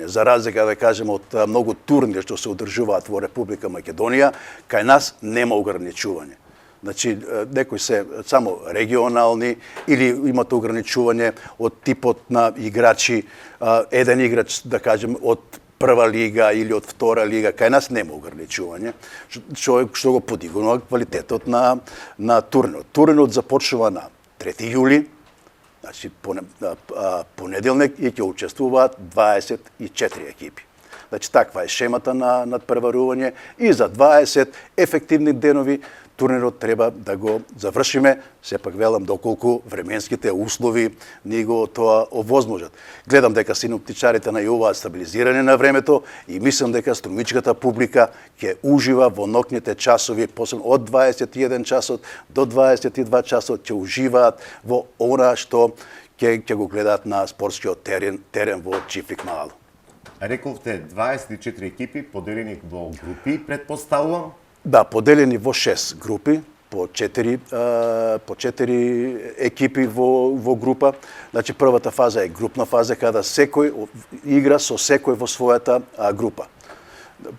ограничување. За разлика, да кажем, од многу турнири што се одржуваат во Република Македонија, кај нас нема ограничување. Значи, некои се само регионални или имат ограничување од типот на играчи, еден играч, да кажем, од прва лига или од втора лига, кај нас нема ограничување, што го подигнува квалитетот на турнирот. Турнирот започнува на 3 јули, значи понеделник и ќе учествуваат 24 екипи. Значи таква е шемата на надпреварување и за 20 ефективни денови турнирот треба да го завршиме, сепак велам доколку временските услови ни го тоа овозможат. Гледам дека синоптичарите најавуваат стабилизирање на времето и мислам дека струмичката публика ќе ужива во ноќните часови, посебно од 21 часот до 22 часот ќе уживаат во она што ќе го гледаат на спортскиот терен во Чифлик Мало. Рековте 24 екипи поделени во групи, предпоставувам? Да, поделени во 6 групи, по 4 екипи во група. Значи првата фаза е групна фаза када секој игра со секој во својата група.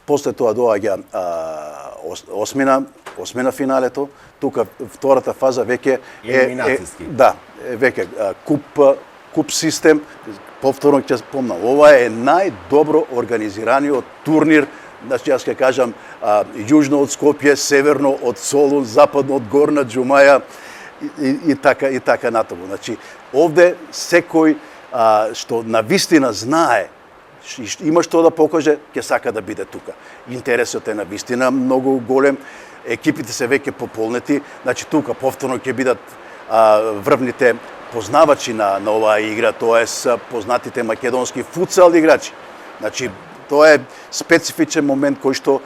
После тоа доаѓа осмина финалето. Тука втората фаза веќе елиминацијски. Да, веќе куп систем. Повторно ќе спомнам, ова е најдобро организираниот турнир. Значи, јас ќе кажам, јужно од Скопје, северно од Солун, западно од Горна Џумаја и така натаму. Значи, овде секој што навистина знае, има што да покаже, ќе сака да биде тука. Интересот е навистина многу голем, екипите се веќе пополнети, значи тука повторно ќе бидат врвните познавачи на оваа игра, тоест познатите македонски футсал играчи. Значи, тоа е специфичен момент во кој што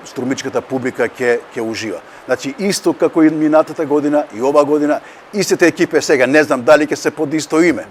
струмичката публика ќе ужива. Значи, исто како и минатата година и ова година, истите екипи сега, не знам дали ќе се под исто име.